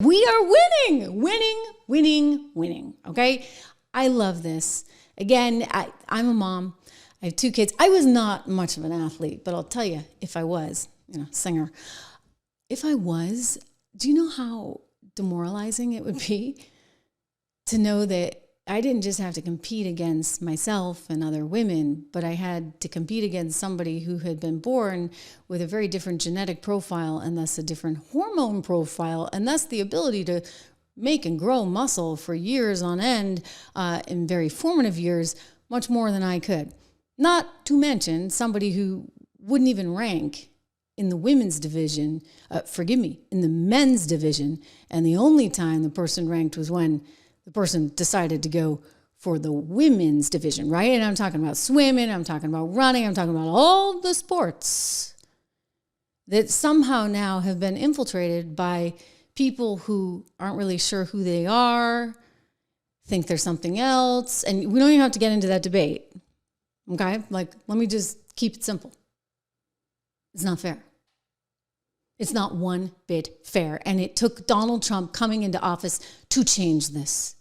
we are winning. Okay. I love this. Again, I'm a mom. I have 2 kids. I was not much of an athlete, but I'll tell you, if I was, singer, if I was, do you know how demoralizing it would be to know that I didn't just have to compete against myself and other women, but I had to compete against somebody who had been born with a very different genetic profile and thus a different hormone profile and thus the ability to make and grow muscle for years on end in very formative years, much more than I could. Not to mention somebody who wouldn't even rank in the women's division, in the men's division, and the only time the person ranked was when the person decided to go for the women's division, right? And I'm talking about swimming, I'm talking about running, I'm talking about all the sports that somehow now have been infiltrated by people who aren't really sure who they are, think they're something else, and we don't even have to get into that debate, okay? Like, let me just keep it simple. It's not fair. It's not one bit fair, and it took Donald Trump coming into office to change this.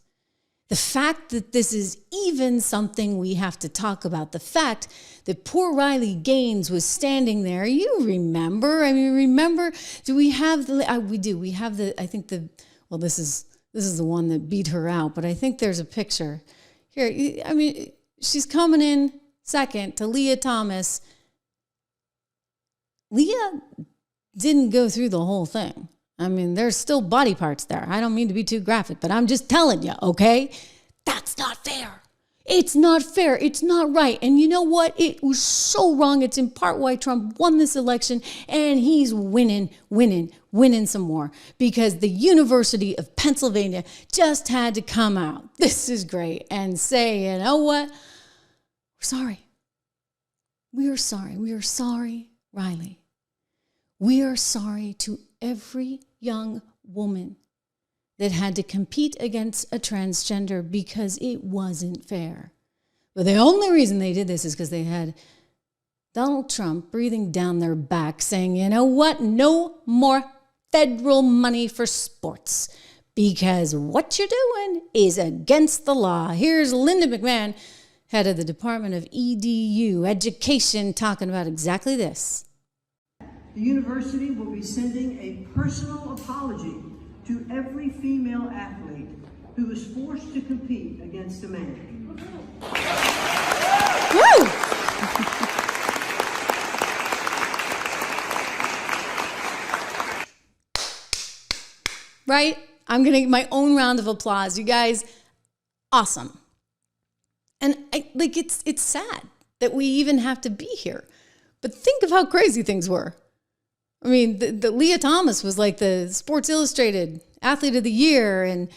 The fact that this is even something we have to talk about, the fact that poor Riley Gaines was standing there, you remember? Do we have we do. We have this is the one that beat her out, but I think there's a picture. Here, she's coming in second to Lia Thomas. Lia didn't go through the whole thing. There's still body parts there. I don't mean to be too graphic, but I'm just telling you, okay? That's not fair. It's not fair. It's not right. And you know what? It was so wrong. It's in part why Trump won this election, and he's winning some more because the University of Pennsylvania just had to come out. This is great. And say, you know what? We're sorry. We are sorry. We are sorry, Riley. We are sorry to every young woman that had to compete against a transgender because it wasn't fair. But the only reason they did this is because they had Donald Trump breathing down their back saying, you know what, no more federal money for sports because what you're doing is against the law. Here's Linda McMahon, head of the Department of EDU Education, talking about exactly this. The university will be sending a personal apology to every female athlete who was forced to compete against a man. Woo! Right? I'm going to get my own round of applause. You guys, awesome. And it's sad that we even have to be here. But think of how crazy things were. The Lia Thomas was like the Sports Illustrated Athlete of the Year, and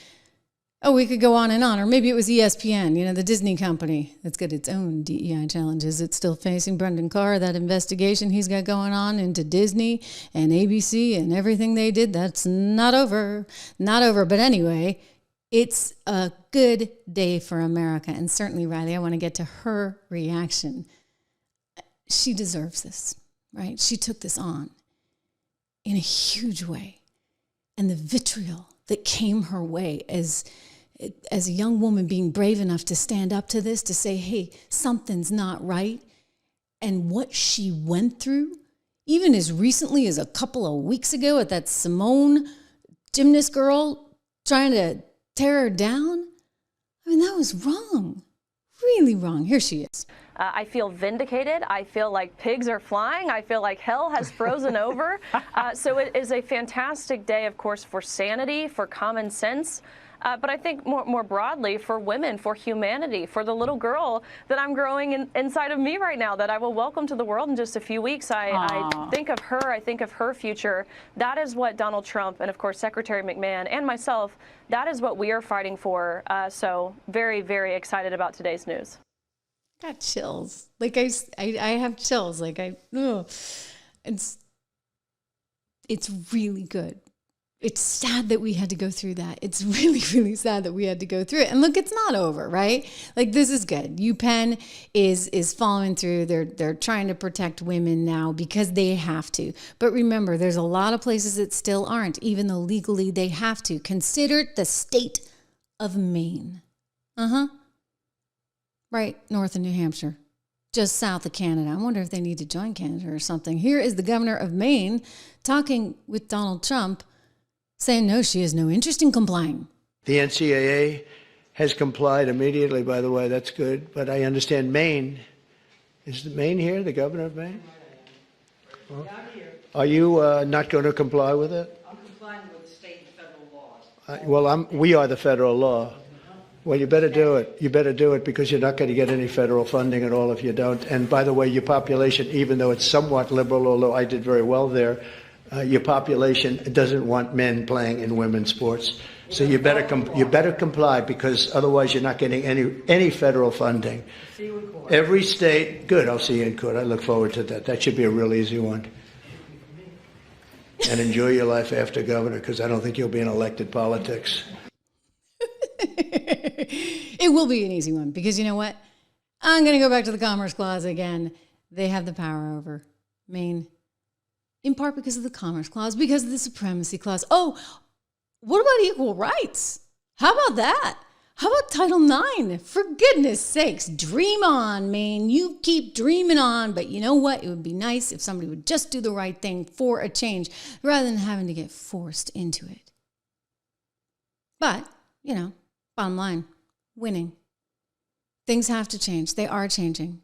we could go on and on. Or maybe it was ESPN, the Disney company that's got its own DEI challenges. It's still facing Brendan Carr, that investigation he's got going on into Disney and ABC and everything they did. That's not over. But anyway, it's a good day for America. And certainly, Riley, I want to get to her reaction. She deserves this, right? She took this on in a huge way. And the vitriol that came her way as a young woman being brave enough to stand up to this, to say, hey, something's not right. And what she went through, even as recently as a couple of weeks ago at that Simone gymnast girl trying to tear her down. That was wrong, really wrong. Here she is. I feel vindicated. I feel like pigs are flying. I feel like hell has frozen over. So it is a fantastic day, of course, for sanity, for common sense. But I think more broadly for women, for humanity, for the little girl that I'm growing inside of me right now that I will welcome to the world in just a few weeks. I think of her. I think of her future. That is what Donald Trump and, of course, Secretary McMahon and myself, that is what we are fighting for. So very, very excited about today's news. Got chills. I have chills. It's really good. It's sad that we had to go through that. It's really, really sad that we had to go through it. And look, it's not over, right? Like, this is good. UPenn is following through. They're trying to protect women now because they have to. But remember, there's a lot of places that still aren't, even though legally they have to. Consider the state of Maine. Right north of New Hampshire, just south of Canada. I wonder if they need to join Canada or something. Here is the governor of Maine talking with Donald Trump, saying no, she has no interest in complying. The NCAA has complied immediately, by the way. That's good. But I understand Maine. Is Maine here, the governor of Maine? Well, are you not going to comply with it? I'm complying with state and federal laws. Well, we are the federal law. Well, you better do it. You better do it because you're not going to get any federal funding at all if you don't. And by the way, your population, even though it's somewhat liberal, although I did very well there, your population doesn't want men playing in women's sports. So you better comply because otherwise you're not getting any federal funding. See you in court. Every state, good, I'll see you in court. I look forward to that. That should be a real easy one. And enjoy your life after governor because I don't think you'll be in elected politics. It will be an easy one because you know what? I'm going to go back to the Commerce Clause again. They have the power over Maine. In part because of the Commerce Clause, because of the Supremacy Clause. Oh, what about equal rights? How about that? How about Title IX? For goodness sakes, dream on, Maine. You keep dreaming on. But you know what? It would be nice if somebody would just do the right thing for a change rather than having to get forced into it. But, you know, bottom line, winning. Things have to change. They are changing.